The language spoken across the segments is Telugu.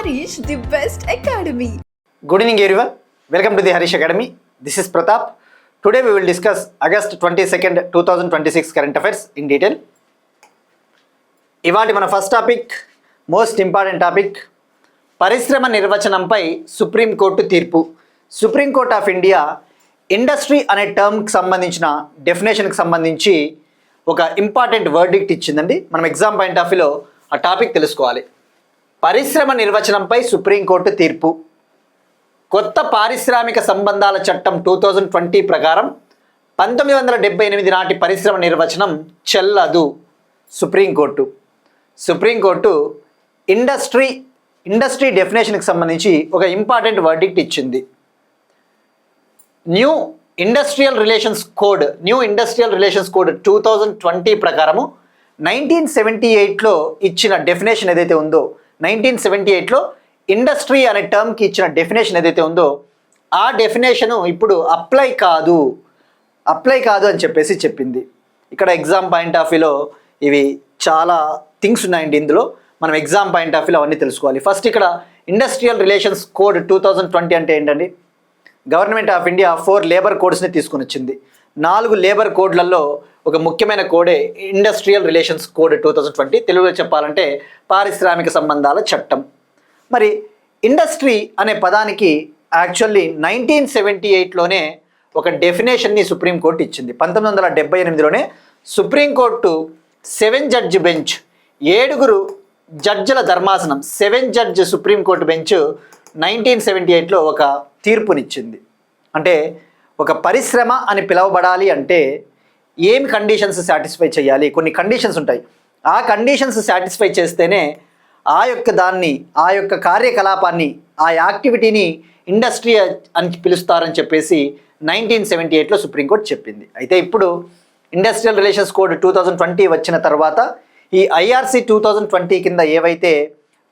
Harish, the best academy. Good evening everyone. Welcome to the Harish Academy. This is Pratap. Today we will discuss August 22nd, 2026 current affairs in detail. ఇవాళ మన first topic most important topic పరిశ్రమ నిర్వచనంపై సుప్రీంకోర్టు తీర్పు. సుప్రీంకోర్టు ఆఫ్ ఇండియా ఇండస్ట్రీ అనే టర్మ్కి సంబంధించిన డెఫినేషన్కి సంబంధించి ఒక ఇంపార్టెంట్ వర్డిక్ట్ ఇచ్చిందండి. మనం ఎగ్జామ్ పాయింట్ ఆఫ్ వ్యూలో ఆ టాపిక్ తెలుసుకోవాలి. పరిశ్రమ నిర్వచనంపై సుప్రీంకోర్టు తీర్పు. కొత్త పారిశ్రామిక సంబంధాల చట్టం 2020 ప్రకారం 1978 నాటి పరిశ్రమ నిర్వచనం చెల్లదు. సుప్రీంకోర్టు ఇండస్ట్రీ డెఫినేషన్కి సంబంధించి ఒక ఇంపార్టెంట్ వర్డిక్ట్ ఇచ్చింది. న్యూ ఇండస్ట్రియల్ రిలేషన్స్ కోడ్ 2020 ప్రకారము 1978లో ఇచ్చిన డెఫినేషన్ ఏదైతే ఉందో, 1978లో ఇండస్ట్రీ అనే టర్మ్కి ఇచ్చిన డెఫినేషన్ ఏదైతే ఉందో ఆ డెఫినేషను ఇప్పుడు అప్లై కాదు అని చెప్పేసి చెప్పింది. ఇక్కడ ఎగ్జామ్ పాయింట్ ఆఫ్ వ్యూలో ఇవి చాలా థింగ్స్ ఉన్నాయండి. ఇందులో మనం ఎగ్జామ్ పాయింట్ ఆఫ్ వ్యూలో అవన్నీ తెలుసుకోవాలి. ఫస్ట్ ఇక్కడ ఇండస్ట్రియల్ రిలేషన్స్ కోడ్ 2020 అంటే ఏంటండి? గవర్నమెంట్ ఆఫ్ ఇండియా 4 లేబర్ కోడ్స్ని తీసుకుని వచ్చింది. 4 లేబర్ కోడ్లలో ఒక ముఖ్యమైన కోడే ఇండస్ట్రియల్ రిలేషన్స్ కోడ్ 2020. తెలుగులో చెప్పాలంటే పారిశ్రామిక సంబంధాల చట్టం. మరి ఇండస్ట్రీ అనే పదానికి యాక్చువల్లీ 1978లోనే ఒక డెఫినేషన్ని సుప్రీంకోర్టు ఇచ్చింది. 1978లోనే సుప్రీంకోర్టు 7 జడ్జి బెంచ్, 7 జడ్జిల ధర్మాసనం, 7 జడ్జ్ సుప్రీంకోర్టు బెంచ్ 1978లో ఒక తీర్పునిచ్చింది. అంటే ఒక పరిశ్రమ అని పిలువబడాలి అంటే ఏమి కండిషన్స్ సాటిస్ఫై చేయాలి? కొన్ని కండిషన్స్ ఉంటాయి. ఆ కండిషన్స్ సాటిస్ఫై చేస్తేనే ఆ యొక్క కార్యకలాపాన్ని, ఆ యాక్టివిటీని ఇండస్ట్రీ అని పిలుస్తారని చెప్పేసి 1978లో సుప్రీంకోర్టు చెప్పింది. అయితే ఇప్పుడు ఇండస్ట్రియల్ రిలేషన్స్ కోడ్ 2020 వచ్చిన తర్వాత ఈ IRC 2020 కింద ఏవైతే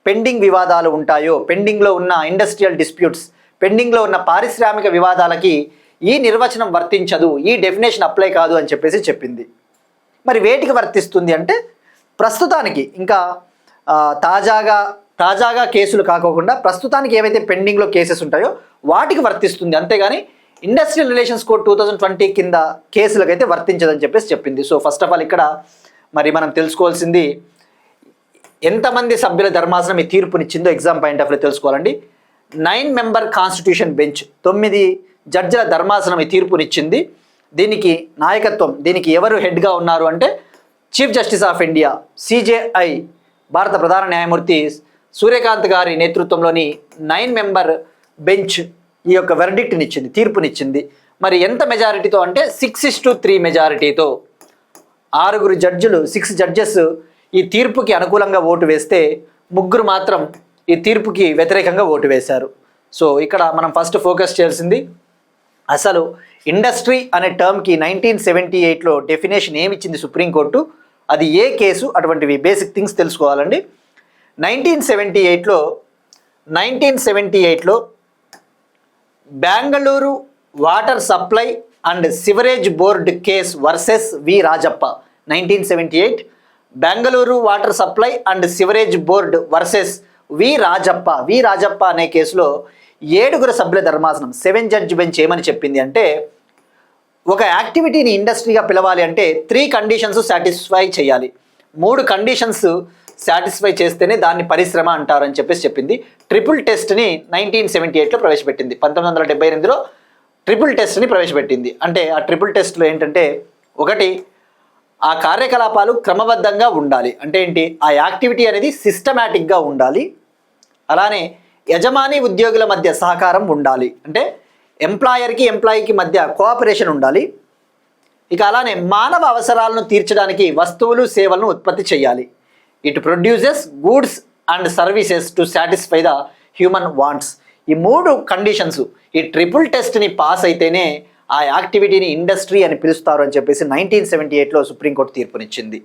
పెండింగ్ వివాదాలు ఉంటాయో, పెండింగ్లో ఉన్న ఇండస్ట్రియల్ డిస్ప్యూట్స్, పెండింగ్లో ఉన్న పారిశ్రామిక వివాదాలకి ఈ నిర్వచనం వర్తించదు, ఈ డెఫినేషన్ అప్లై కాదు అని చెప్పేసి చెప్పింది. మరి వేటికి వర్తిస్తుంది అంటే ప్రస్తుతానికి ఇంకా తాజాగా కేసులు కాకోకుండా ప్రస్తుతానికి ఏవైతే పెండింగ్లో కేసెస్ ఉంటాయో వాటికి వర్తిస్తుంది. అంతేగాని ఇండస్ట్రియల్ రిలేషన్స్ కోడ్ 2020 కింద కేసులకైతే వర్తించదని చెప్పేసి చెప్పింది. సో ఫస్ట్ ఆఫ్ ఆల్ ఇక్కడ మరి మనం తెలుసుకోవాల్సింది ఎంతమంది సభ్యుల ధర్మాసనం ఈ తీర్పునిచ్చిందో ఎగ్జామ్ పాయింట్ ఆఫ్ వ్యూ తెలుసుకోవాలండి. 9 మెంబర్ కాన్స్టిట్యూషన్ బెంచ్, 9 జడ్జిల ధర్మాసనం ఈ తీర్పునిచ్చింది. దీనికి నాయకత్వం, దీనికి ఎవరు హెడ్గా ఉన్నారు అంటే chief justice of India CJI భారత ప్రధాన న్యాయమూర్తి సూర్యకాంత్ గారి నేతృత్వంలోని 9 మెంబర్ బెంచ్ ఈ యొక్క వెర్డిక్ట్ని ఇచ్చింది, తీర్పునిచ్చింది. మరి ఎంత మెజారిటీతో అంటే 6:3 మెజారిటీతో 6 జడ్జిలు, 6 జడ్జెస్ ఈ తీర్పుకి అనుకూలంగా ఓటు వేస్తే 3 మాత్రం ఈ తీర్పుకి వ్యతిరేకంగా ఓటు వేశారు. సో ఇక్కడ మనం ఫస్ట్ ఫోకస్ చేయాల్సింది అసలు ఇండస్ట్రీ అనే టర్మ్కి 1978లో డెఫినేషన్ ఏమిచ్చింది సుప్రీంకోర్టు, అది ఏ కేసు, అటువంటివి బేసిక్ థింగ్స్ తెలుసుకోవాలండి. 1978లో Bengaluru water supply and sewerage board case versus V Rajappa. 1978 Bengaluru water supply and sewerage board versus V Rajappa అనే కేసులో 7 సభ్యుల ధర్మాసనం 7 జడ్జి బెంచ్ ఏమని చెప్పింది అంటే ఒక యాక్టివిటీని ఇండస్ట్రీగా పిలవాలి అంటే 3 కండిషన్స్ సాటిస్ఫై చేయాలి. 3 కండిషన్స్ సాటిస్ఫై చేస్తేనే దాన్ని పరిశ్రమ అంటారని చెప్పేసి చెప్పింది. ట్రిపుల్ టెస్ట్ని 1978లో ప్రవేశపెట్టింది. 1978లో ట్రిపుల్ టెస్ట్ని ప్రవేశపెట్టింది. అంటే ఆ ట్రిపుల్ టెస్ట్లో ఏంటంటే, ఒకటి, ఆ కార్యకలాపాలు క్రమబద్ధంగా ఉండాలి. అంటే ఏంటి? ఆ యాక్టివిటీ అనేది సిస్టమేటిక్గా ఉండాలి. అలానే యజమాని ఉద్యోగుల మధ్య సహకారం ఉండాలి. అంటే ఎంప్లాయీకి మధ్య కోఆపరేషన్ ఉండాలి. ఇక అలానే మానవ అవసరాలను తీర్చడానికి వస్తువులు, సేవలను ఉత్పత్తి చేయాలి. It produces goods and services to satisfy the human wants. ఈ 3 కండిషన్స్ ఈ ట్రిపుల్ టెస్ట్ని పాస్ అయితేనే ఆ యాక్టివిటీని ఇండస్ట్రీ అని పిలుస్తారు అని చెప్పేసి 1978లో సుప్రీంకోర్టు తీర్పునిచ్చింది.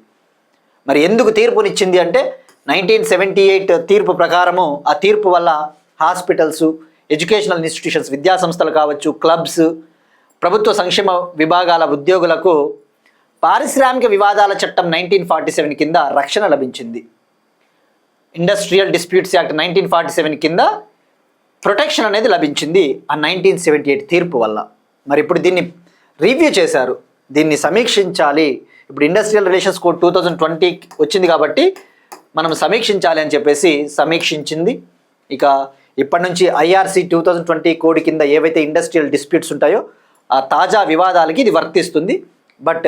మరి ఎందుకు తీర్పునిచ్చింది అంటే 1978 తీర్పు ప్రకారము, ఆ తీర్పు వల్ల హాస్పిటల్స్, ఎడ్యుకేషనల్ ఇన్స్టిట్యూషన్స్, విద్యాసంస్థలు కావచ్చు, క్లబ్స్, ప్రభుత్వ సంక్షేమ విభాగాల ఉద్యోగులకు పారిశ్రామిక వివాదాల చట్టం 1947 కింద రక్షణ లభించింది. ఇండస్ట్రియల్ డిస్ప్యూట్స్ యాక్ట్ 1947 కింద ప్రొటెక్షన్ అనేది లభించింది ఆ 1978 తీర్పు వల్ల. మరి ఇప్పుడు దీన్ని రివ్యూ చేశారు, దీన్ని సమీక్షించాలి. ఇప్పుడు ఇండస్ట్రియల్ రిలేషన్స్ కోడ్ 2020 వచ్చింది కాబట్టి మనం సమీక్షించాలి అని చెప్పేసి సమీక్షించింది. ఇక ఇప్పటి నుంచి IRC 2020 కోడ్ కింద ఏవైతే ఇండస్ట్రియల్ డిస్ప్యూట్స్ ఉంటాయో ఆ తాజా వివాదాలకి ఇది వర్తిస్తుంది. బట్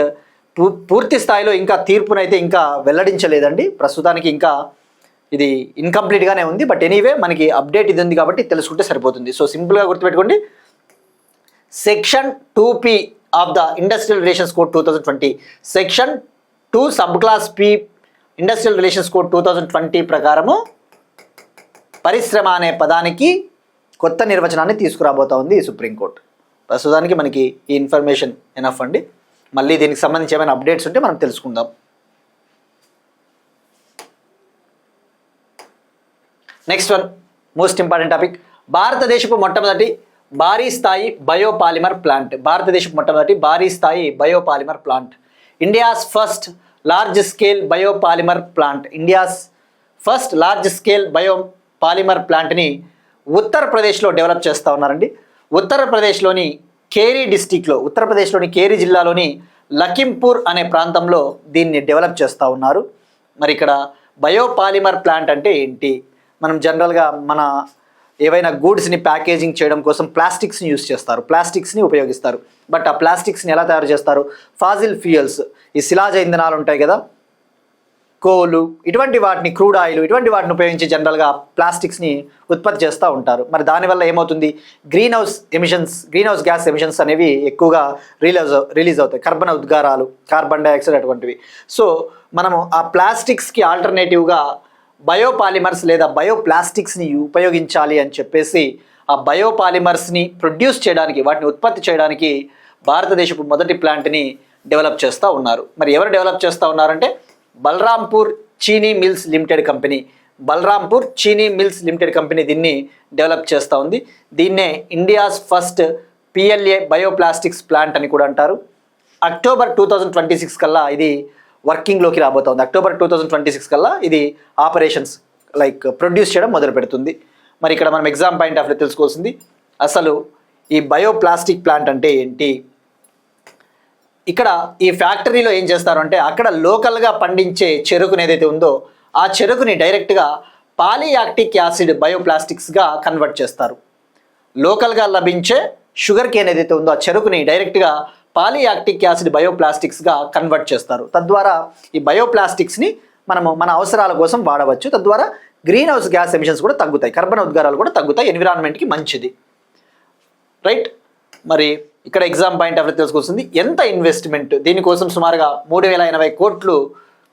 పూర్తి స్థాయిలో ఇంకా తీర్పునైతే ఇంకా వెల్లడించలేదండి. ప్రస్తుతానికి ఇంకా ఇది ఇన్కంప్లీట్గానే ఉంది. బట్ ఎనీవే మనకి అప్డేట్ ఇది ఉంది కాబట్టి తెలుసుకుంటే సరిపోతుంది. సో సింపుల్గా గుర్తుపెట్టుకోండి, section 2P of the industrial relations code 2020, section 2 sub class P industrial relations code 2020 ప్రకారము పరిశ్రమ అనే పదానికి కొత్త నిర్వచనాన్ని తీసుకురాబోతా ఉంది ఈ సుప్రీంకోర్టు. ప్రస్తుతానికి మనకి ఈ ఇన్ఫర్మేషన్ ఎనఫ్ అండి. మళ్ళీ దీనికి సంబంధించి ఏమైనా అప్డేట్స్ ఉంటే మనం తెలుసుకుందాం. Next one most important topic, భారతదేశపు మొట్టమొదటి భారీ స్థాయి బయోపాలిమర్ ప్లాంట్. భారతదేశపు మొట్టమొదటి భారీ స్థాయి biopolymer plant, India's first large scale biopolymer plant. India's first large scale biopolymer ప్లాంట్ని ఉత్తరప్రదేశ్లో డెవలప్ చేస్తూ ఉన్నారండి. ఉత్తరప్రదేశ్లోని కేరీ డిస్టిక్లో, ఉత్తరప్రదేశ్లోని కేరీ జిల్లాలోని లఖింపూర్ అనే ప్రాంతంలో దీన్ని డెవలప్ చేస్తూ ఉన్నారు. మరి ఇక్కడ బయోపాలిమర్ ప్లాంట్ అంటే ఏంటి? మనం జనరల్గా మన ఏవైనా గూడ్స్ని ప్యాకేజింగ్ చేయడం కోసం ప్లాస్టిక్స్ని యూస్ చేస్తారు, ప్లాస్టిక్స్ని ఉపయోగిస్తారు. బట్ ఆ ప్లాస్టిక్స్ని ఎలా తయారు చేస్తారు? ఫాజిల్ ఫ్యూయల్స్, ఈ శిలాజ ఇంధనాలు ఉంటాయి కదా, కోలు, ఇటువంటి వాటిని, క్రూడ్ ఆయిల్, ఇటువంటి వాటిని ఉపయోగించి జనరల్గా ప్లాస్టిక్స్ని ఉత్పత్తి చేస్తూ ఉంటారు. మరి దానివల్ల ఏమవుతుంది? గ్రీన్ హౌస్ గ్యాస్ ఎమిషన్స్ అనేవి ఎక్కువగా రిలీజ్ అవుతాయి, కర్బన ఉద్గారాలు, కార్బన్ డైఆక్సైడ్ అటువంటివి. సో మనము ఆ ప్లాస్టిక్స్కి ఆల్టర్నేటివ్గా బయోపాలిమర్స్ లేదా బయోప్లాస్టిక్స్ని ఉపయోగించాలి అని చెప్పేసి ఆ బయోపాలిమర్స్ని ప్రొడ్యూస్ చేయడానికి, వాటిని ఉత్పత్తి చేయడానికి భారతదేశపు మొదటి ప్లాంట్ని డెవలప్ చేస్తూ ఉన్నారు. మరి ఎవరు డెవలప్ చేస్తూ ఉన్నారంటే Balrampur Chini mills limited company. Balrampur Chini mills limited company దీన్ని డెవలప్ చేస్తూ ఉంది. దీన్నే India's first PLA bioplastics plant అని కూడా అంటారు. అక్టోబర్ 2026 కల్లా ఇది వర్కింగ్లోకి రాబోతోంది. అక్టోబర్ 2026 కల్లా ఇది ఆపరేషన్స్ ప్రొడ్యూస్ చేయడం మొదలు పెడుతుంది. మరి ఇక్కడ మనం ఎగ్జామ్ పాయింట్ ఆఫ్ వ్యూ తెలుసుకోవాల్సింది, అసలు ఈ బయోప్లాస్టిక్ ప్లాంట్ అంటే ఏంటి? ఇక్కడ ఈ ఫ్యాక్టరీలో ఏం చేస్తారు అంటే అక్కడ లోకల్గా పండించే చెరుకుని ఏదైతే ఉందో ఆ చెరుకుని డైరెక్ట్గా పాలియాక్టిక్ యాసిడ్ బయోప్లాస్టిక్స్గా కన్వర్ట్ చేస్తారు. లోకల్గా లభించే షుగర్ కేన్ ఏదైతే ఉందో ఆ చెరుకుని డైరెక్ట్గా పాలియాక్టిక్ యాసిడ్ బయోప్లాస్టిక్స్గా కన్వర్ట్ చేస్తారు. తద్వారా ఈ బయోప్లాస్టిక్స్ని మనము మన అవసరాల కోసం వాడవచ్చు. తద్వారా గ్రీన్ హౌస్ గ్యాస్ ఎమిషన్స్ కూడా తగ్గుతాయి, కర్బన ఉద్గారాలు కూడా తగ్గుతాయి, ఎన్విరాన్మెంట్కి మంచిది, రైట్? మరి ఇక్కడ ఎగ్జామ్ పాయింట్ ఆఫ్ వ్యూ తెలుసుకోవాల్సింది, ఎంత ఇన్వెస్ట్మెంట్? దీనికోసం సుమారుగా 3080 కోట్లు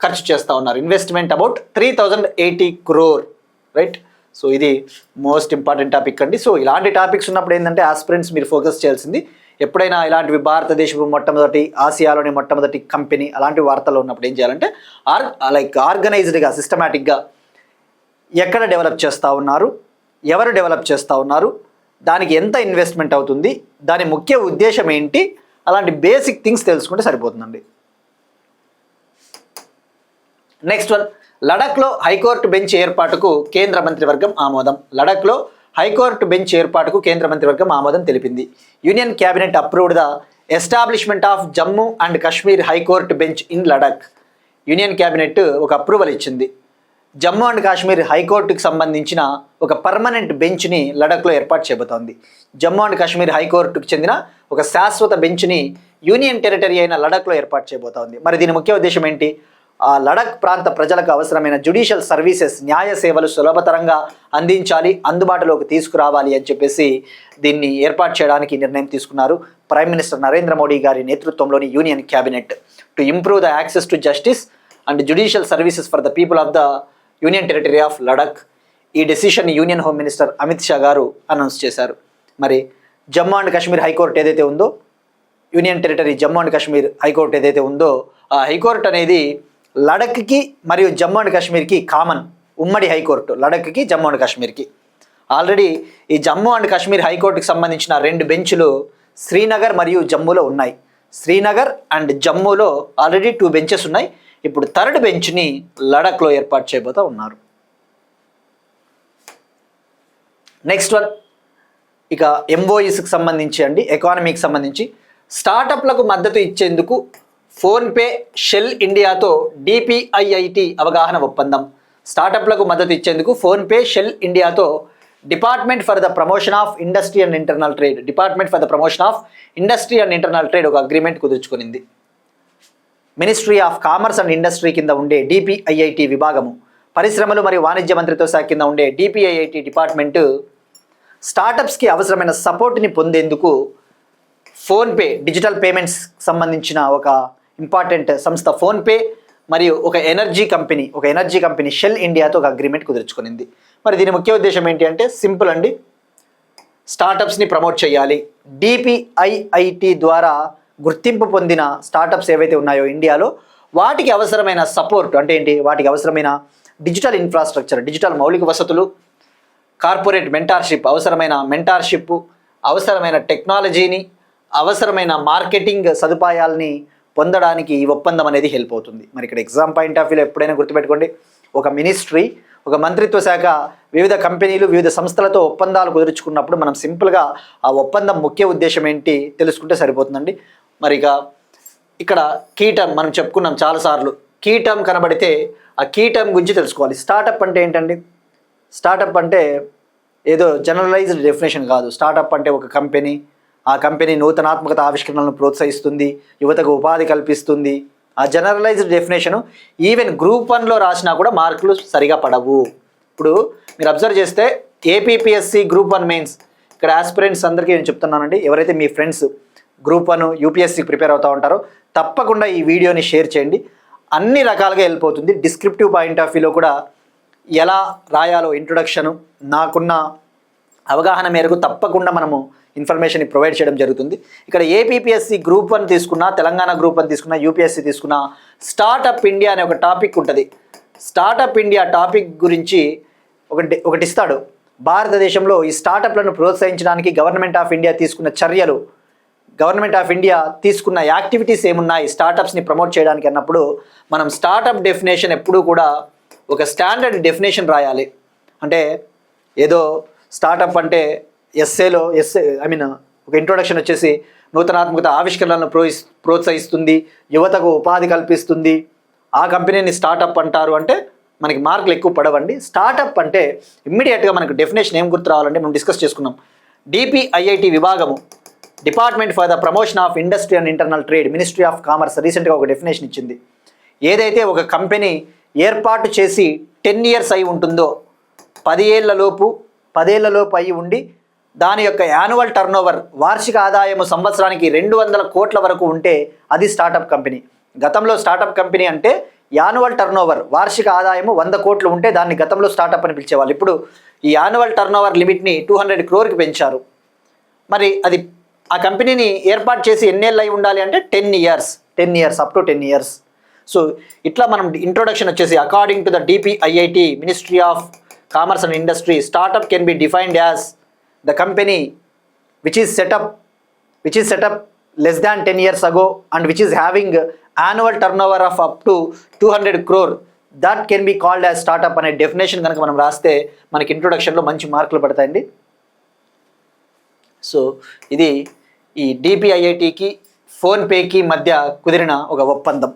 ఖర్చు చేస్తూ ఉన్నారు. Investment about 3080 crore, right? So ఇది మోస్ట్ ఇంపార్టెంట్ టాపిక్ అండి. సో ఇలాంటి టాపిక్స్ ఉన్నప్పుడు ఏంటంటే ఆస్పిరెంట్స్ మీరు ఫోకస్ చేయాల్సింది, ఎప్పుడైనా ఇలాంటివి భారతదేశపు మొట్టమొదటి, ఆసియాలోని మొట్టమొదటి కంపెనీ అలాంటి వార్తలు ఉన్నప్పుడు ఏం చేయాలంటే ఆర్గనైజ్డ్గా, సిస్టమేటిక్గా ఎక్కడ డెవలప్ చేస్తూ ఉన్నారు, ఎవరు డెవలప్ చేస్తూ ఉన్నారు, దానికి ఎంత ఇన్వెస్ట్మెంట్ అవుతుంది, దాని ముఖ్య ఉద్దేశం ఏంటి, అలాంటి బేసిక్ థింగ్స్ తెలుసుకుంటే సరిపోతుందండి. నెక్స్ట్ వన్, లడఖ్లో హైకోర్టు బెంచ్ ఏర్పాటుకు కేంద్ర మంత్రివర్గం ఆమోదం. లడఖ్లో హైకోర్టు బెంచ్ ఏర్పాటుకు కేంద్ర మంత్రివర్గం ఆమోదం తెలిపింది. Union cabinet approved the establishment of Jammu and Kashmir high court bench in Ladakh. Union cabinet ఒక అప్రూవల్ ఇచ్చింది. జమ్మూ అండ్ కాశ్మీర్ హైకోర్టుకు సంబంధించిన ఒక పర్మనెంట్ బెంచ్ని లడఖ్లో ఏర్పాటు చేయబోతోంది. జమ్మూ అండ్ కాశ్మీర్ హైకోర్టుకు చెందిన ఒక శాశ్వత బెంచ్ని యూనియన్ టెరిటరీ అయిన లడఖ్లో ఏర్పాటు చేయబోతోంది. మరి దీని ముఖ్య ఉద్దేశం ఏంటి? ఆ లడఖ్ ప్రాంత ప్రజలకు అవసరమైన జ్యుడిషియల్ సర్వీసెస్, న్యాయ సేవలు సులభతరంగా అందించాలి, అందుబాటులోకి తీసుకురావాలి అని చెప్పేసి దీన్ని ఏర్పాటు చేయడానికి నిర్ణయం తీసుకున్నారు ప్రైమ్ మినిస్టర్ నరేంద్ర మోడీ గారి నేతృత్వంలోని union cabinet to improve the access to justice and judicial services for the people of the union territory of Ladakh. ఈ decision union home minister Amit Shah గారు అనౌన్స్ చేశారు. మరి జమ్మూ అండ్ కాశ్మీర్ హైకోర్టు ఏదైతే ఉందో, union territory Jammu and Kashmir high court ఏదైతే ఉందో ఆ హైకోర్టు అనేది లడఖ్కి మరియు జమ్మూ అండ్ కాశ్మీర్కి కామన్ ఉమ్మడి హైకోర్టు, లడఖ్కి జమ్మూ అండ్ కాశ్మీర్కి. ఆల్రెడీ ఈ జమ్మూ అండ్ కాశ్మీర్ హైకోర్టుకి సంబంధించిన 2 బెంచ్లు శ్రీనగర్ మరియు జమ్మూలో ఉన్నాయి. శ్రీనగర్ అండ్ జమ్మూలో ఆల్రెడీ 2 బెంచెస్ ఉన్నాయి. ఇప్పుడు 3rd బెంచ్ని లడఖ్లో ఏర్పాటు చేయబోతూ ఉన్నారు. నెక్స్ట్ వన్ ఇక ఎంఓఈస్కి సంబంధించి అండి, ఎకానమీకి సంబంధించి స్టార్టప్లకు మద్దతు ఇచ్చేందుకు ఫోన్పే షెల్ ఇండియాతో డిపిఐఐటి అవగాహన ఒప్పందం. స్టార్టప్లకు మద్దతు ఇచ్చేందుకు ఫోన్పే షెల్ ఇండియాతో department for the promotion of industry and internal trade ఒక అగ్రిమెంట్ కుదుర్చుకునింది. Ministry of commerce and industry కింద ఉండే డిపిఐఐటి విభాగము, పరిశ్రమలు మరియు వాణిజ్య మంత్రిత్వ శాఖ కింద ఉండే డిపిఐఐటి డిపార్ట్మెంటు స్టార్టప్స్కి అవసరమైన సపోర్ట్ని పొందేందుకు ఫోన్పే డిజిటల్ పేమెంట్స్ సంబంధించిన ఒక ఇంపార్టెంట్ సంస్థ ఫోన్పే మరియు ఒక ఎనర్జీ కంపెనీ షెల్ ఇండియాతో ఒక అగ్రిమెంట్ కుదుర్చుకునింది. మరి దీని ముఖ్య ఉద్దేశం ఏంటి అంటే సింపుల్ అండి, స్టార్టప్స్ని ప్రమోట్ చేయాలి. డిపిఐఐటి ద్వారా గుర్తింపు పొందిన స్టార్టప్స్ ఏవైతే ఉన్నాయో ఇండియాలో వాటికి అవసరమైన సపోర్ట్ అంటే ఏంటి, వాటికి అవసరమైన డిజిటల్ ఇన్ఫ్రాస్ట్రక్చర్, డిజిటల్ మౌలిక వసతులు, కార్పొరేట్ మెంటార్షిప్, అవసరమైన టెక్నాలజీని, అవసరమైన మార్కెటింగ్ సదుపాయాలని పొందడానికి ఈ ఒప్పందం అనేది హెల్ప్ అవుతుంది. మరి ఇక్కడ ఎగ్జామ్ పాయింట్ ఆఫ్ వ్యూలో ఎప్పుడైనా గుర్తుపెట్టుకోండి, ఒక మినిస్ట్రీ, ఒక మంత్రిత్వ శాఖ వివిధ కంపెనీలు, వివిధ సంస్థలతో ఒప్పందాలు కుదుర్చుకున్నప్పుడు మనం సింపుల్గా ఆ ఒప్పందం ముఖ్య ఉద్దేశం ఏంటి తెలుసుకుంటే సరిపోతుందండి. మరి ఇక్కడ కీ టర్మ్ మనం చెప్పుకున్నాం చాలాసార్లు, కీ టర్మ్ కనబడితే ఆ కీ టర్మ్ గురించి తెలుసుకోవాలి. స్టార్టప్ అంటే ఏంటండి? స్టార్టప్ అంటే ఏదో జనరలైజ్డ్ డెఫినేషన్ కాదు. స్టార్టప్ అంటే ఒక కంపెనీ, ఆ కంపెనీ నూతనాత్మకత ఆవిష్కరణలను ప్రోత్సహిస్తుంది, యువతకు ఉపాధి కల్పిస్తుంది. ఆ జనరలైజ్డ్ డెఫినేషను ఈవెన్ గ్రూప్ 1లో రాసినా కూడా మార్కులు సరిగా పడవు. ఇప్పుడు మీరు అబ్జర్వ్ చేస్తే ఏపీపీఎస్సి గ్రూప్ 1 మెయిన్స్ ఇక్కడ ఆస్పిరెంట్స్ అందరికీ నేను చెప్తున్నానండి, ఎవరైతే మీ ఫ్రెండ్స్ గ్రూప్ 1 యూపీఎస్సికి ప్రిపేర్ అవుతూ ఉంటారో తప్పకుండా ఈ వీడియోని షేర్ చేయండి. అన్ని రకాలుగా హెల్ప్ అవుతుంది. డిస్క్రిప్టివ్ పాయింట్ ఆఫ్ వ్యూలో కూడా ఎలా రాయాలో ఇంట్రొడక్షను నాకున్న అవగాహన మేరకు తప్పకుండా మనము ఇన్ఫర్మేషన్ ప్రొవైడ్ చేయడం జరుగుతుంది. ఇక్కడ ఏపీపీఎస్సి గ్రూప్ 1 తీసుకున్నా, తెలంగాణ గ్రూప్ 1 తీసుకున్నా, యూపీఎస్సి తీసుకున్నా స్టార్టప్ ఇండియా అనే ఒక టాపిక్ ఉంటుంది. స్టార్టప్ ఇండియా టాపిక్ గురించి ఒకటి ఇస్తాడు. భారతదేశంలో ఈ స్టార్టప్లను ప్రోత్సహించడానికి గవర్నమెంట్ ఆఫ్ ఇండియా తీసుకున్న చర్యలు, గవర్నమెంట్ ఆఫ్ ఇండియా తీసుకున్న యాక్టివిటీస్ ఏమున్నాయి స్టార్టప్స్ని ప్రమోట్ చేయడానికి అన్నప్పుడు మనం స్టార్టప్ డెఫినేషన్ ఎప్పుడూ కూడా ఒక స్టాండర్డ్ డెఫినేషన్ రాయాలి. అంటే ఏదో స్టార్టప్ అంటే ఒక ఇంట్రొడక్షన్ వచ్చేసి నూతనాత్మకత ఆవిష్కరణలను ప్రోత్సహిస్తుంది, యువతకు ఉపాధి కల్పిస్తుంది, ఆ కంపెనీని స్టార్టప్ అంటారు అంటే మనకి మార్కులు ఎక్కువ పడవండి. స్టార్టప్ అంటే ఇమ్మీడియట్గా మనకు డెఫినేషన్ ఏం గుర్తు రావాలంటే మనం డిస్కస్ చేసుకున్నాం. డిపిఐఐటి విభాగము, department for the promotion of industry and internal trade, ministry of commerce రీసెంట్గా ఒక డెఫినేషన్ ఇచ్చింది. ఏదైతే ఒక కంపెనీ ఏర్పాటు చేసి 10 years అయి ఉంటుందో, 10 ఏళ్లలోపు అయి ఉండి దాని యొక్క యాన్యువల్ టర్నోవర్, వార్షిక ఆదాయము సంవత్సరానికి 200 కోట్ల వరకు ఉంటే అది స్టార్టప్ కంపెనీ. గతంలో స్టార్టప్ కంపెనీ అంటే యాన్యువల్ టర్నోవర్, వార్షిక ఆదాయము 100 కోట్లు ఉంటే దాన్ని గతంలో స్టార్టప్ అని పిలిచేవాళ్ళు. ఇప్పుడు ఈ యాన్యువల్ టర్నోవర్ లిమిట్ని 200 crore పెంచారు. మరి అది ఆ కంపెనీని ఏర్పాటు చేసి ఎన్నేళ్ళు అయి ఉండాలి అంటే 10 years, up to 10 years. So ఇట్లా మనం ఇంట్రొడక్షన్ వచ్చేసి according to the DPIIT ministry of commerce and industry, startup can be defined as the company which is set up less than 10 years ago and which is having annual turnover of up to 200 crore, that can be called as startup అనే డెఫినేషన్ కనుక మనం రాస్తే మనకి ఇంట్రొడక్షన్లో మంచి మార్కులు పడతాయండి. సో ఇది ఈ డిపిఐఐటికి ఫోన్పేకి మధ్య కుదిరిన ఒక ఒప్పందం.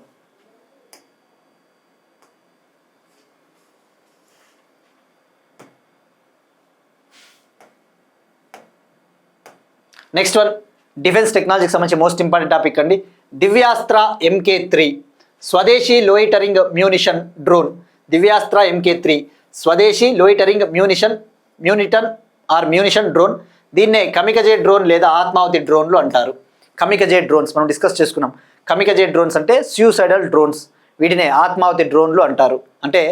నెక్స్ట్ వన్ డిఫెన్స్ టెక్నాలజీకి సంబంధించి మోస్ట్ ఇంపార్టెంట్ టాపిక్ అండి. దివ్యాస్త్ర MK3 స్వదేశీ loitering munition drone. Divyastra MK3 స్వదేశీ లోయిటరింగ్ మ్యూనిషన్ డ్రోన్. దీన్నే కమికజే డ్రోన్ లేదా ఆత్మాహుతి డ్రోన్లు అంటారు. కమికజే డ్రోన్స్ మనం డిస్కస్ చేసుకున్నాం. కమికజే డ్రోన్స్ అంటే సూసైడల్ డ్రోన్స్, వీటినే ఆత్మాహుతి డ్రోన్లు అంటారు. అంటే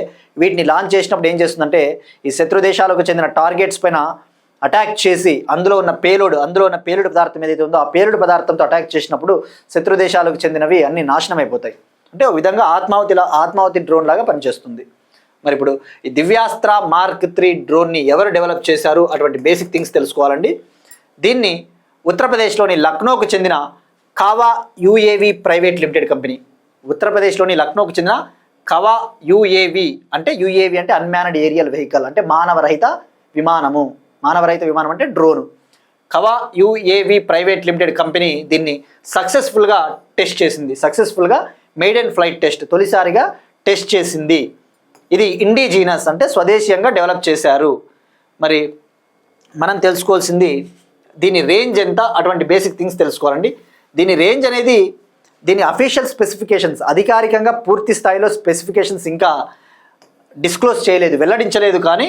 వీటిని లాంచ్ చేసినప్పుడు ఏం చేస్తుందంటే ఈ శత్రు దేశాలకు చెందిన టార్గెట్స్ పైన అటాక్ చేసి అందులో ఉన్న పేలుడు పదార్థం ఏదైతే ఉందో ఆ పేలుడు పదార్థంతో అటాక్ చేసినప్పుడు శత్రు దేశాలకు చెందినవి అన్ని నాశనం అయిపోతాయి. అంటే ఒక విధంగా ఆత్మాహుతి డ్రోన్ లాగా పనిచేస్తుంది. మరి ఇప్పుడు ఈ దివ్యాస్త్ర మార్క్ 3 డ్రోన్ని ఎవరు డెవలప్ చేశారు అటువంటి బేసిక్ థింగ్స్ తెలుసుకోవాలండి. దీన్ని ఉత్తరప్రదేశ్లోని లక్నోకు చెందిన కావా యుఏవి ప్రైవేట్ లిమిటెడ్ కంపెనీ. ఉత్తరప్రదేశ్లోని లక్నోకు చెందిన కవా యుఏవి అంటే అన్మ్యాన్డ్ ఏరియల్ వెహికల్ అంటే మానవరహిత విమానము. మానవరహిత విమానం అంటే drone. Kawa UAV private limited company దీన్ని సక్సెస్ఫుల్గా టెస్ట్ చేసింది. సక్సెస్ఫుల్గా మెయిడెన్ ఫ్లైట్ టెస్ట్, తొలిసారిగా టెస్ట్ చేసింది. ఇది ఇండిజీనస్ అంటే స్వదేశీయంగా డెవలప్ చేశారు. మరి మనం తెలుసుకోవాల్సింది దీని రేంజ్ ఎంత, అటువంటి బేసిక్ థింగ్స్ తెలుసుకోవాలండి. దీని రేంజ్ అనేది దీని అఫీషియల్ స్పెసిఫికేషన్స్, అధికారికంగా పూర్తి స్థాయిలో స్పెసిఫికేషన్స్ ఇంకా డిస్క్లోజ్ చేయలేదు, వెల్లడించలేదు. కానీ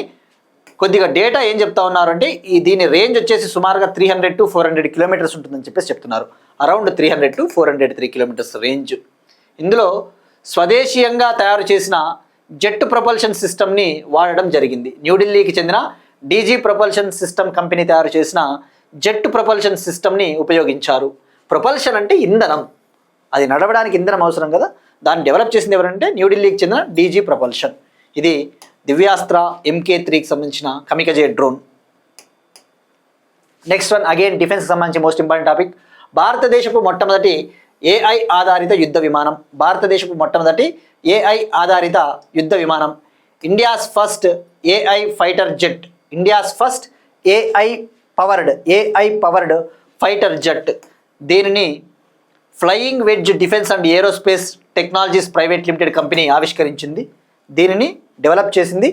కొద్దిగా డేటా ఏం చెప్తా ఉన్నారు అంటే దీని రేంజ్ వచ్చేసి సుమారుగా 300 to 400 కిలోమీటర్స్ ఉంటుందని చెప్పేసి చెప్తున్నారు. Around 300 to 403 kilometres range. ఇందులో స్వదేశీయంగా తయారు చేసిన జెట్ ప్రొపల్షన్ సిస్టమ్ని వాడడం జరిగింది. న్యూఢిల్లీకి చెందిన డీజీ ప్రొపల్షన్ సిస్టమ్ కంపెనీ తయారు చేసిన జెట్ ప్రొపల్షన్ సిస్టమ్ని ఉపయోగించారు. ప్రొపల్షన్ అంటే ఇంధనం, అది నడవడానికి ఇంధనం అవసరం కదా, దాన్ని డెవలప్ చేసింది ఎవరంటే న్యూఢిల్లీకి చెందిన డీజీ ప్రొపల్షన్. ఇది దివ్యాస్త్ర MK3కి సంబంధించిన కమికజే డ్రోన్. నెక్స్ట్ వన్ అగైన్ డిఫెన్స్కి సంబంధించి మోస్ట్ ఇంపార్టెంట్ టాపిక్. భారతదేశపు మొట్టమొదటి AI ఆధారిత యుద్ధ విమానం. భారతదేశపు మొట్టమొదటి AI ఆధారిత యుద్ధ విమానం. India's first AI fighter jet. India's first AI powered fighter jet. దీనిని flying wedge defence and aerospace technologies private limited company ఆవిష్కరించింది. దీనిని డెవలప్ చేసింది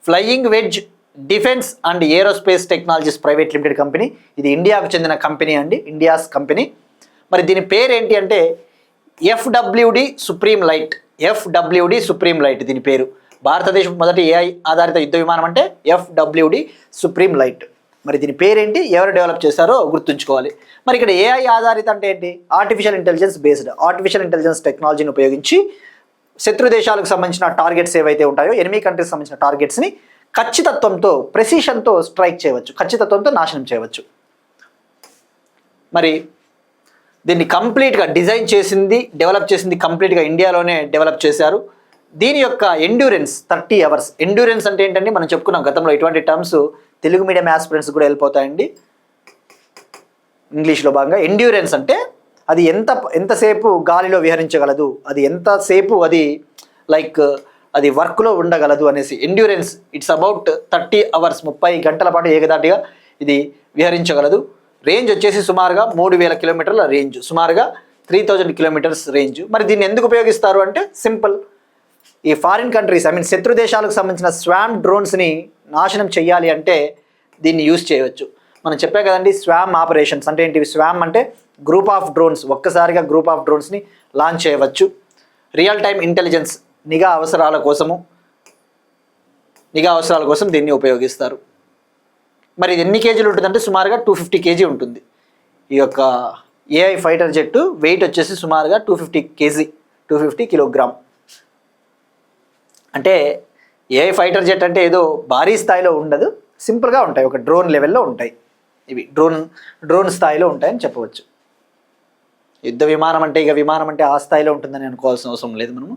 flying wedge defence and aerospace technologies private limited company. ఇది ఇండియాకు చెందిన కంపెనీ అండి, ఇండియాస్ కంపెనీ. మరి దీని పేరు ఏంటి అంటే FWD supreme light. FWD supreme light దీని పేరు. భారతదేశం మొదటి AI ఆధారిత యుద్ధ విమానం అంటే FWD సుప్రీం లైట్. మరి దీని పేరేంటి, ఎవరు డెవలప్ చేశారో గుర్తుంచుకోవాలి. మరి ఇక్కడ AI ఆధారిత అంటే ఏంటి, artificial intelligence based. Artificial intelligence టెక్నాలజీని ఉపయోగించి శత్రు దేశాలకు సంబంధించిన టార్గెట్స్ ఏవైతే ఉంటాయో, ఎనిమీ కంట్రీస్ సంబంధించిన టార్గెట్స్ని ఖచ్చితత్వంతో, ప్రెసిషన్తో స్ట్రైక్ చేయవచ్చు, ఖచ్చితత్వంతో నాశనం చేయవచ్చు. మరి దీన్ని కంప్లీట్గా డిజైన్ చేసింది, డెవలప్ చేసింది కంప్లీట్గా ఇండియాలోనే డెవలప్ చేశారు. దీని యొక్క ఎండ్యూరెన్స్ 30 hours. ఎండ్యూరెన్స్ అంటే ఏంటంటే మనం చెప్పుకున్నాం గతంలో, ఇటువంటి టర్మ్స్ తెలుగు మీడియం ఆస్పిరెంట్స్ కూడా వెళ్ళిపోతాయండి ఇంగ్లీష్లో భాగంగా. ఎండ్యూరెన్స్ అంటే అది ఎంతసేపు గాలిలో విహరించగలదు, అది ఎంతసేపు అది అది వర్క్లో ఉండగలదు అనేసి. ఎండ్యూరెన్స్ ఇట్స్ అబౌట్ 30 hours, 30 గంటల పాటు ఏకదాటిగా ఇది విహరించగలదు. రేంజ్ వచ్చేసి సుమారుగా 3000 కిలోమీటర్ల రేంజ్, సుమారుగా 3000 కిలోమీటర్స్ రేంజ్. మరి దీన్ని ఎందుకు ఉపయోగిస్తారు అంటే సింపుల్, ఈ ఫారిన్ కంట్రీస్ శత్రు దేశాలకు సంబంధించిన స్వామ్ డ్రోన్స్ని నాశనం చేయాలి అంటే దీన్ని యూజ్ చేయవచ్చు. మనం చెప్పే కదండి స్వామ్ ఆపరేషన్స్ అంటే ఏంటి. స్వామ్ అంటే గ్రూప్ ఆఫ్ డ్రోన్స్, ఒక్కసారిగా గ్రూప్ ఆఫ్ డ్రోన్స్ని లాంచ్ చేయవచ్చు. రియల్ టైమ్ ఇంటెలిజెన్స్ నిఘా అవసరాల కోసం దీన్ని ఉపయోగిస్తారు. మరి ఇది ఎన్ని కేజీలు ఉంటుందంటే సుమారుగా 250 kg ఉంటుంది. ఈ యొక్క AI ఫైటర్ జెట్ వెయిట్ వచ్చేసి సుమారుగా 250 కిలోగ్రామ్. అంటే AI ఫైటర్ జెట్ అంటే ఏదో భారీ స్థాయిలో ఉండదు, సింపుల్గా ఉంటాయి, ఒక డ్రోన్ లెవెల్లో ఉంటాయి. ఇవి డ్రోన్ స్థాయిలో ఉంటాయని చెప్పవచ్చు. యుద్ధ విమానం అంటే ఇక విమానం అంటే ఆ స్థాయిలో ఉంటుందని అనుకోవాల్సిన అవసరం లేదు మనము.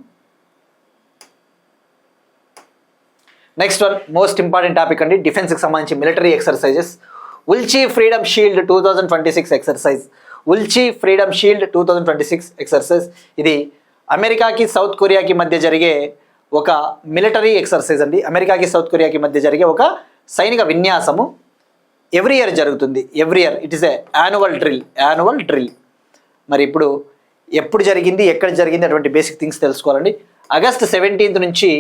Next one most important topic అండి, డిఫెన్స్కి సంబంధించి military exercises. Ulchi Freedom Shield 2026 exercise. Ulchi Freedom Shield 2026 exercise. ఇది అమెరికాకి సౌత్ కొరియాకి మధ్య జరిగే ఒక మిలిటరీ ఎక్సర్సైజ్ అండి. అమెరికాకి సౌత్ కొరియాకి మధ్య జరిగే ఒక సైనిక విన్యాసము. ఎవ్రీ ఇయర్ జరుగుతుంది. Every year it is a annual drill. మరి ఇప్పుడు ఎప్పుడు జరిగింది, ఎక్కడ జరిగింది అటువంటి బేసిక్ థింగ్స్ తెలుసుకోవాలండి. August 17th నుంచి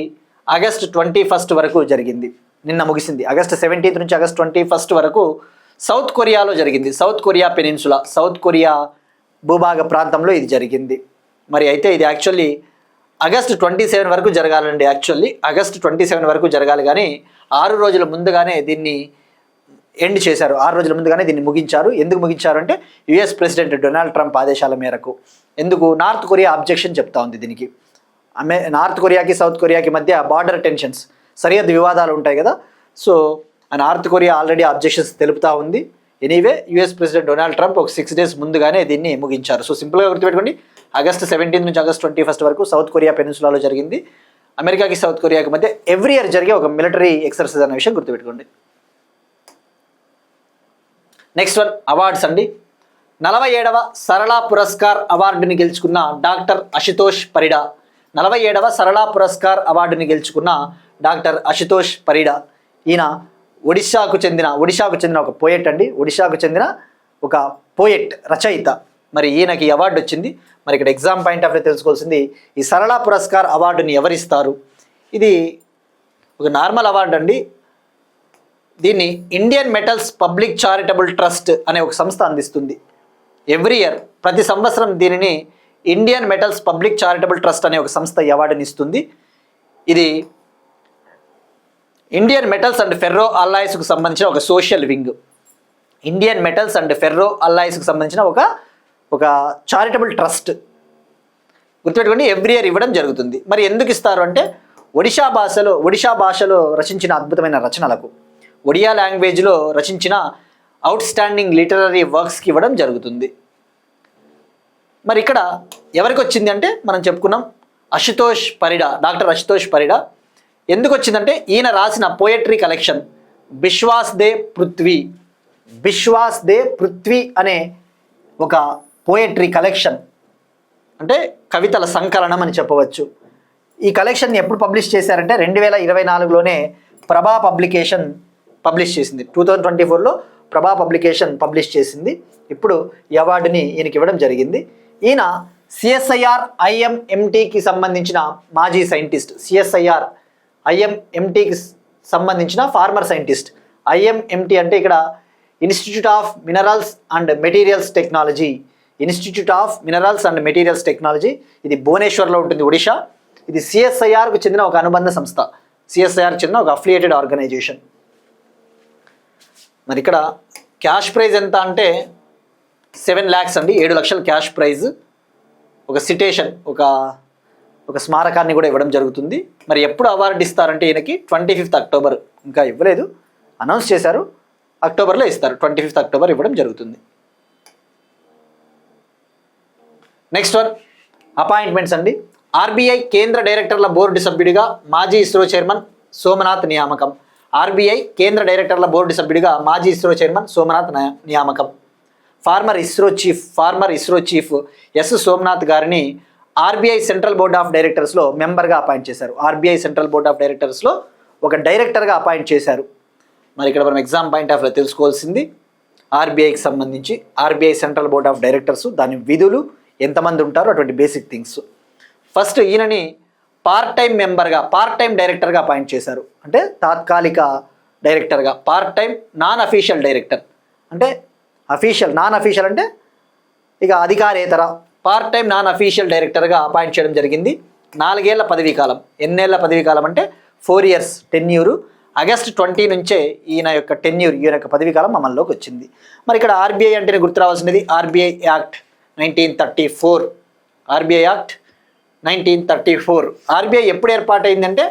August 21st వరకు జరిగింది, నిన్న ముగిసింది. August 17th నుంచి August 21st వరకు సౌత్ కొరియాలో జరిగింది. South Korea peninsula, South Korea భూభాగ ప్రాంతంలో ఇది జరిగింది. మరి అయితే ఇది యాక్చువల్లీ August 27 వరకు జరగాలండి. August 27 వరకు జరగాలి, కానీ 6 రోజుల ముందుగానే దీన్ని ఎండ్ చేశారు. 6 రోజుల ముందుగానే దీన్ని ముగించారు. ఎందుకు ముగించారు అంటే US ప్రెసిడెంట్ డొనాల్డ్ ట్రంప్ ఆదేశాల మేరకు. ఎందుకు, నార్త్ కొరియా అబ్జెక్షన్ చెప్తా ఉంది దీనికి. నార్త్ కొరియాకి సౌత్ కొరియాకి మధ్య బార్డర్ టెన్షన్స్, సరిహద్దు వివాదాలు ఉంటాయి కదా. So North Korea already objections తెలుపుతా ఉంది. Anyway US president Donald Trump ఒక 6 days ముందుగానే దీన్ని ముగించారు. సో సింపుల్గా గుర్తుపెట్టుకోండి, August 17th నుంచి August 21st వరకు సౌత్ కొరియా పెనిన్సులాలో జరిగింది. అమెరికాకి సౌత్ కొరియాకి మధ్య ఎవ్రీ ఇయర్ జరిగే ఒక మిలిటరీ ఎక్సర్సైజ్ అనే విషయం గుర్తుపెట్టుకోండి. నెక్స్ట్ వన్ అవార్డ్స్ అండి. 47వ సరళా పురస్కార్ అవార్డుని గెలుచుకున్న డాక్టర్ అశుతోష్ పరిడా. 47వ సరళా పురస్కార్ అవార్డుని గెలుచుకున్న డాక్టర్ అశుతోష్ పరిడా. ఈయన ఒడిశాకు చెందిన ఒక పోయెట్ అండి. ఒడిశాకు చెందిన ఒక పోయెట్, రచయిత. మరి ఈయనకి అవార్డు వచ్చింది. మరి ఇక్కడ ఎగ్జామ్ పాయింట్ ఆఫ్ వ్యూ తెలుసుకోవాల్సింది, ఈ సరళ పురస్కార్ అవార్డుని ఎవరిస్తారు? ఇది ఒక నార్మల్ అవార్డు అండి. దీన్ని Indian metals public charitable trust అనే ఒక సంస్థ అందిస్తుంది. ఎవ్రీ ఇయర్, ప్రతి సంవత్సరం దీనిని Indian metals public charitable trust అనే ఒక సంస్థ ఈ అవార్డుని ఇస్తుంది. ఇది ఇండియన్ మెటల్స్ అండ్ ఫెర్రో అల్లాయిస్కు సంబంధించిన ఒక social wing. Indian metals and ferro అల్లాయిస్కు సంబంధించిన ఒక చారిటబుల్ ట్రస్ట్. గుర్తుపెట్టుకోండి, ఎవ్రీ ఇయర్ ఇవ్వడం జరుగుతుంది. మరి ఎందుకు ఇస్తారు అంటే ఒడిషా భాషలో రచించిన అద్భుతమైన రచనలకు, ఒడియా లాంగ్వేజ్లో రచించిన అవుట్ స్టాండింగ్ లిటరరీ వర్క్స్కి ఇవ్వడం జరుగుతుంది. మరి ఇక్కడ ఎవరికి వచ్చింది అంటే మనం చెప్పుకున్నాం, డాక్టర్ అశుతోష్ పరిడా. ఎందుకు వచ్చిందంటే ఈయన రాసిన poetry collection Biswas they Prithvi అనే ఒక పోయట్రీ కలెక్షన్, అంటే కవితల సంకలనం అని చెప్పవచ్చు. ఈ కలెక్షన్ని ఎప్పుడు పబ్లిష్ చేశారంటే 2024లోనే ప్రభా పబ్లికేషన్ పబ్లిష్ చేసింది. 2024లో ప్రభా పబ్లికేషన్ పబ్లిష్ చేసింది. ఇప్పుడు ఈ అవార్డుని ఈయనకి ఇవ్వడం జరిగింది. ఈయన CSIR IMMTకి సంబంధించిన మాజీ సైంటిస్ట్. CSIR IMMTకి సంబంధించిన ఫార్మర్ సైంటిస్ట్. IMMT అంటే ఇక్కడ institute of minerals and materials technology. ఇది భువనేశ్వర్లో ఉంటుంది, ఒడిషా. ఇది CSIRకు చెందిన ఒక అనుబంధ సంస్థ, CSIRకు చెందిన ఒక అఫిలియేటెడ్ ఆర్గనైజేషన్. మరి ఇక్కడ క్యాష్ ప్రైజ్ ఎంత అంటే 7 lakhs అండి, 7 లక్షల క్యాష్ ప్రైజ్. ఒక సిటేషన్, ఒక స్మారకాన్ని కూడా ఇవ్వడం జరుగుతుంది. మరి ఎప్పుడు అవార్డు ఇస్తారంటే ఈయనకి 25th అక్టోబర్, ఇంకా ఇవ్వలేదు, అనౌన్స్ చేశారు, అక్టోబర్లో ఇస్తారు. 25th అక్టోబర్ ఇవ్వడం జరుగుతుంది. నెక్స్ట్ వన్, అపాయింట్మెంట్స్ అండి. RBI కేంద్ర డైరెక్టర్ల బోర్డు సభ్యుడిగా మాజీ ఇస్రో చైర్మన్ సోమనాథ్ నియామకం. RBI కేంద్ర డైరెక్టర్ల బోర్డు సభ్యుడిగా మాజీ ఇస్రో చైర్మన్ సోమనాథ్ నియామకం. Former ISRO chief S Somanath గారిని RBI సెంట్రల్ బోర్డ్ ఆఫ్ డైరెక్టర్స్లో మెంబర్గా అపాయింట్ చేశారు. RBI సెంట్రల్ బోర్డ్ ఆఫ్ డైరెక్టర్స్లో ఒక డైరెక్టర్గా అపాయింట్ చేశారు. మరి ఇక్కడ మనం ఎగ్జామ్ పాయింట్ ఆఫ్ తెలుసుకోవాల్సింది, RBIకి సంబంధించి RBI central board of directors, దాని విధులు, ఎంతమంది ఉంటారో అటువంటి బేసిక్ థింగ్స్. ఫస్ట్ ఈయనని పార్ట్ టైం డైరెక్టర్గా అపాయింట్ చేశారు. అంటే తాత్కాలిక డైరెక్టర్గా, part time non official director. అంటే నాన్ అఫీషియల్ అంటే ఇక అధికారేతర, పార్ట్ టైం నాన్ అఫీషియల్ డైరెక్టర్గా అపాయింట్ చేయడం జరిగింది. 4 ఏళ్ల పదవీ కాలం. ఎన్నేళ్ల పదవీ కాలం అంటే 4 years టెన్యూరు. August 20 నుంచే ఈయన యొక్క పదవీ కాలం అమల్లోకి వచ్చింది. మరి ఇక్కడ RBI అంటేనే గుర్తు రావాల్సినది RBI act 1934. RBI act 1934. RBI ఎప్పుడు ఏర్పాటైందంటే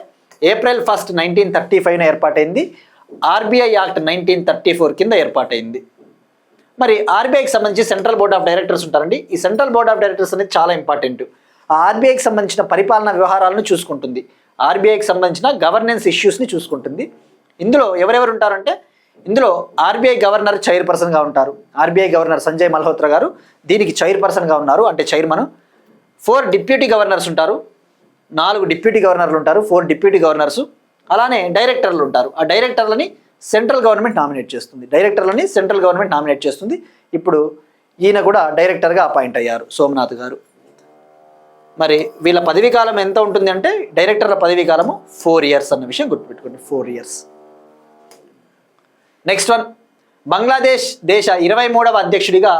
April 1st, 1935 ఏర్పాటైంది. RBI యాక్ట్ 1934 కింద ఏర్పాటైంది. మరి RBIకి సంబంధించి సెంట్రల్ బోర్డ్ ఆఫ్ డైరెక్టర్స్ ఉంటారండి. ఈ సెంట్రల్ బోర్డ్ ఆఫ్ డైరెక్టర్స్ అనేది చాలా ఇంపార్టెంట్. ఆ RBIకి సంబంధించిన పరిపాలనా వ్యవహారాలను చూసుకుంటుంది, RBIకి సంబంధించిన గవర్నెన్స్ ఇష్యూస్ని చూసుకుంటుంది. ఇందులో ఎవరెవరు ఉంటారంటే ఇందులో RBI గవర్నర్ చైర్పర్సన్గా ఉంటారు. RBI గవర్నర్ సంజయ్ మల్హోత్రా గారు దీనికి చైర్పర్సన్గా ఉన్నారు, అంటే చైర్మన్. 4 డిప్యూటీ గవర్నర్స్ ఉంటారు, 4 డిప్యూటీ గవర్నర్లు ఉంటారు, 4 డిప్యూటీ గవర్నర్సు. అలానే డైరెక్టర్లు ఉంటారు. ఆ డైరెక్టర్లని సెంట్రల్ గవర్నమెంట్ నామినేట్ చేస్తుంది. ఇప్పుడు ఈయన కూడా డైరెక్టర్గా అపాయింట్ అయ్యారు, సోమనాథ్ గారు. మరి వీళ్ళ పదవీ కాలం ఎంత ఉంటుంది అంటే డైరెక్టర్ల పదవీ కాలము 4 years అన్న విషయం గుర్తుపెట్టుకోండి, 4 years. నెక్స్ట్ వన్, బంగ్లాదేశ్ దేశ 23వ అధ్యక్షుడిగా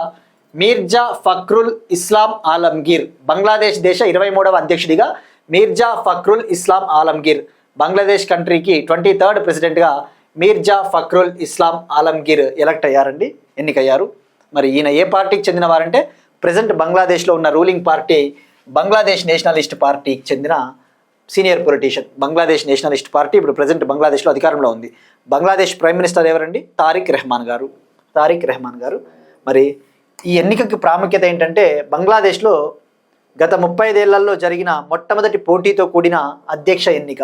మీర్జా ఫక్రుల్ ఇస్లాం ఆలంగీర్. బంగ్లాదేశ్ దేశ 23వ అధ్యక్షుడిగా మీర్జా ఫక్రుల్ ఇస్లాం ఆలంగీర్. బంగ్లాదేశ్ కంట్రీకి 23rd ప్రెసిడెంట్గా మీర్జా ఫక్రుల్ ఇస్లాం ఆలంగీర్ ఎన్నికయ్యారు. మరి ఈయన ఏ పార్టీకి చెందిన వారంటే ప్రజెంట్ బంగ్లాదేశ్లో ఉన్న రూలింగ్ పార్టీ బంగ్లాదేశ్ నేషనలిస్ట్ పార్టీకి చెందిన senior politician. Bangladesh Nationalist party ఇప్పుడు ప్రజెంట్ బంగ్లాదేశ్లో అధికారంలో ఉంది. బంగ్లాదేశ్ ప్రైమ్ మినిస్టర్ ఎవరండి? తారిక్ రెహమాన్ గారు. మరి ఈ ఎన్నికకి ప్రాముఖ్యత ఏంటంటే బంగ్లాదేశ్లో గత 35 ఏళ్లలో జరిగిన మొట్టమొదటి పోటీతో కూడిన అధ్యక్ష ఎన్నిక.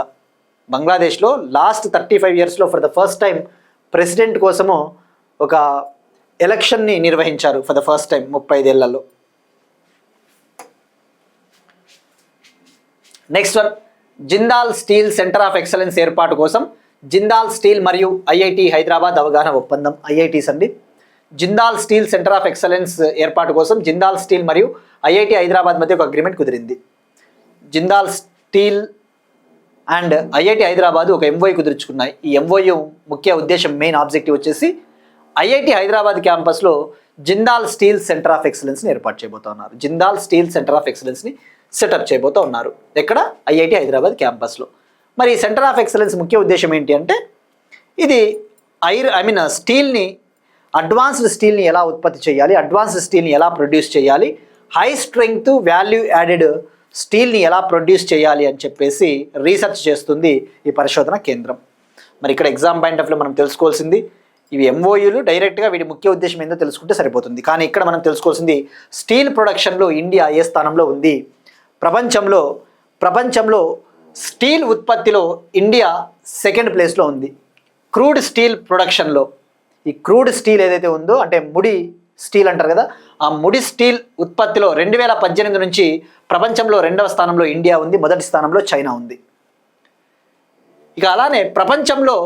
బంగ్లాదేశ్లో లాస్ట్ 35 yearsలో for the first time president కోసము ఒక ఎలక్షన్ని నిర్వహించారు ఫర్ ద ఫస్ట్ టైం 35 ఏళ్లలో. Next one, Jindal steel centre of excellence ఏర్పాటు కోసం జిందాల్ స్టీల్ మరియు ఐఐటి హైదరాబాద్ అవగాహన ఒప్పందం, ఐఐటీస్ అండి. Jindal steel centre of excellence ఏర్పాటు కోసం జిందాల్ స్టీల్ మరియు ఐఐటి హైదరాబాద్ మధ్య ఒక అగ్రిమెంట్ కుదిరింది. Jindal steel and IIT Hyderabad ఒక ఎంఓయూ కుదుర్చుకున్నాయి. ఈ ఎంఓయూ ముఖ్య ఉద్దేశం, మెయిన్ ఆబ్జెక్టివ్ వచ్చేసి ఐఐటి హైదరాబాద్ క్యాంపస్లో జిందాల్ స్టీల్ సెంటర్ ఆఫ్ ఎక్సలెన్స్ని ఏర్పాటు చేయబోతా ఉన్నారు. జిందాల్ స్టీల్ సెంటర్ ఆఫ్ ఎక్సలెన్స్ని సెటప్ చేయబోతూ ఉన్నారు. ఎక్కడ? ఐఐటి హైదరాబాద్ క్యాంపస్లో. మరి ఈ సెంటర్ ఆఫ్ ఎక్సలెన్స్ ముఖ్య ఉద్దేశం ఏంటి అంటే, ఇది స్టీల్ని, అడ్వాన్స్డ్ స్టీల్ని ఎలా ఉత్పత్తి చేయాలి, అడ్వాన్స్డ్ స్టీల్ని ఎలా ప్రొడ్యూస్ చేయాలి, హై స్ట్రెంగ్త్ వాల్యూ యాడెడ్ స్టీల్ని ఎలా ప్రొడ్యూస్ చేయాలి అని చెప్పేసి రీసెర్చ్ చేస్తుంది ఈ పరిశోధన కేంద్రం. మరి ఇక్కడ ఎగ్జామ్ పాయింట్ ఆఫ్ వ్యూలో మనం తెలుసుకోవాల్సింది, ఇవి ఎంఓయూలు, డైరెక్ట్గా వీటి ముఖ్య ఉద్దేశం ఏందో తెలుసుకుంటే సరిపోతుంది. కానీ ఇక్కడ మనం తెలుసుకోవాల్సింది స్టీల్ ప్రొడక్షన్లో ఇండియా ఏ స్థానంలో ఉంది, ప్రపంచంలో స్టీల్ ఉత్పత్తిలో ఇండియా సెకండ్ ప్లేస్లో ఉంది. క్రూడ్ స్టీల్ ప్రొడక్షన్లో, ఈ క్రూడ్ స్టీల్ ఏదైతే ఉందో, అంటే ముడి స్టీల్ అంటారు కదా, ఆ ముడి స్టీల్ ఉత్పత్తిలో 2018 నుంచి ప్రపంచంలో 2వ స్థానంలో ఇండియా ఉంది, మొదటి స్థానంలో చైనా ఉంది. ఇక అలానే ప్రపంచంలో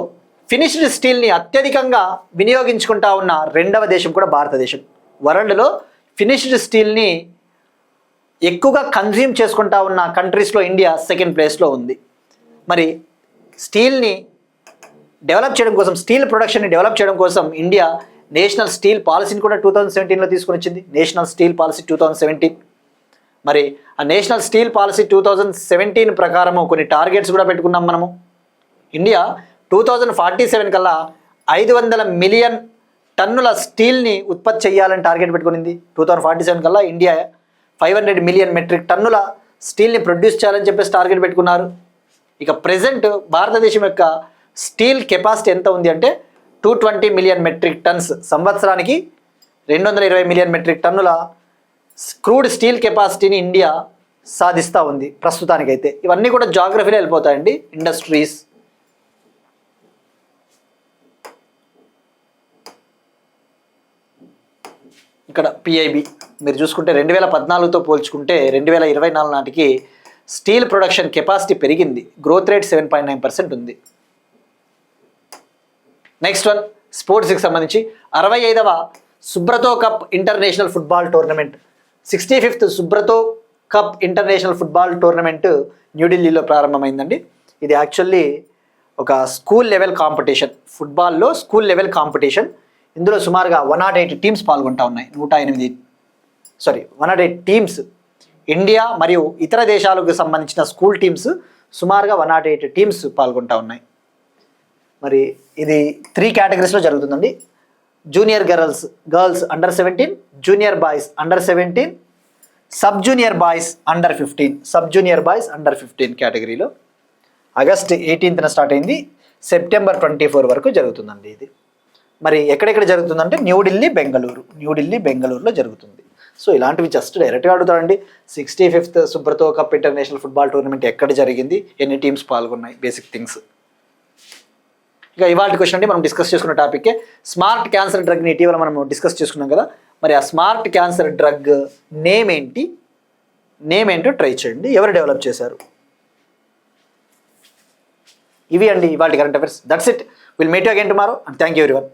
ఫినిష్డ్ స్టీల్ని అత్యధికంగా వినియోగించుకుంటా ఉన్న 2వ దేశం కూడా భారతదేశం. వరల్డ్లో ఫినిష్డ్ స్టీల్ని ఎక్కువగా కన్జ్యూమ్ చేసుకుంటా ఉన్న కంట్రీస్లో ఇండియా సెకండ్ ప్లేస్లో ఉంది. మరి స్టీల్ని డెవలప్ చేయడం కోసం, స్టీల్ ప్రొడక్షన్ని డెవలప్ చేయడం కోసం ఇండియా నేషనల్ స్టీల్ పాలసీని కూడా 2017లో తీసుకొని వచ్చింది. National steel policy 2017. మరి ఆ నేషనల్ స్టీల్ పాలసీ 2017 ప్రకారము కొన్ని టార్గెట్స్ కూడా పెట్టుకున్నాం మనము. ఇండియా 2047 కల్లా 500 మిలియన్ టన్నుల స్టీల్ని ఉత్పత్తి చేయాలని టార్గెట్ పెట్టుకునింది. 2047 కల్లా ఇండియా 500 మిలియన్ మెట్రిక్ టన్నుల స్టీల్ని ప్రొడ్యూస్ చేయాలని చెప్పేసి టార్గెట్ పెట్టుకున్నారు. ఇక ప్రెజెంట్ భారతదేశం యొక్క స్టీల్ కెపాసిటీ ఎంత ఉంది అంటే 220 మిలియన్ మెట్రిక్ టన్స్, సంవత్సరానికి 220 మిలియన్ మెట్రిక్ టన్నుల క్రూడ్ స్టీల్ కెపాసిటీని ఇండియా సాధిస్తూ ఉంది ప్రస్తుతానికైతే. ఇవన్నీ కూడా జాగ్రఫీలో వెళ్ళిపోతాయండి. ఇండస్ట్రీస్, ఇక్కడ పిఐబి మీరు చూసుకుంటే 2014తో పోల్చుకుంటే 2024 నాటికి స్టీల్ ప్రొడక్షన్ కెపాసిటీ పెరిగింది. గ్రోత్ రేట్ 7.9% ఉంది. నెక్స్ట్ వన్, స్పోర్ట్స్కి సంబంధించి 65వ Subroto cup international football tournament, 65th Subroto cup international football tournament న్యూఢిల్లీలో ప్రారంభమైందండి. ఇది యాక్చువల్లీ ఒక స్కూల్ లెవెల్ కాంపిటీషన్, ఫుట్బాల్లో స్కూల్ లెవెల్ కాంపిటీషన్. ఇందులో సుమారుగా 108 టీమ్స్ పాల్గొంటా ఉన్నాయి. 108 టీమ్స్, ఇండియా మరియు ఇతర దేశాలకు సంబంధించిన స్కూల్ టీమ్స్ సుమారుగా 108 టీమ్స్ పాల్గొంటా ఉన్నాయి. మరి ఇది 3 కేటగిరీస్లో జరుగుతుందండి. Junior girls under 17, junior boys under 17, sub junior boys under 15 కేటగిరీలో. ఆగస్ట్ 18న స్టార్ట్ అయింది, సెప్టెంబర్ 24 వరకు జరుగుతుందండి ఇది. మరి ఎక్కడెక్కడ జరుగుతుందంటే న్యూఢిల్లీ, బెంగళూరులో జరుగుతుంది. సో ఇలాంటివి జస్ట్ డైరెక్ట్గా అడుగుతాడండి. 65th Subroto cup international football tournament ఎక్కడ జరిగింది, ఎన్ని టీమ్స్ పాల్గొన్నాయి, బేసిక్ థింగ్స్. ఇక ఇవాళ క్వశ్చన్ అంటే మనం డిస్కస్ చేసుకున్న టాపిక్కే స్మార్ట్ క్యాన్సర్ డ్రగ్ని ఇటీవల మనం డిస్కస్ చేసుకున్నాం కదా. మరి ఆ స్మార్ట్ క్యాన్సర్ డ్రగ్ నేమ్ ఏంటో ట్రై చేయండి. ఎవరు డెవలప్ చేశారు? ఇవి అండి ఇవాళ current affairs. That's it. Will meet you again tomorrow and thank you everyone.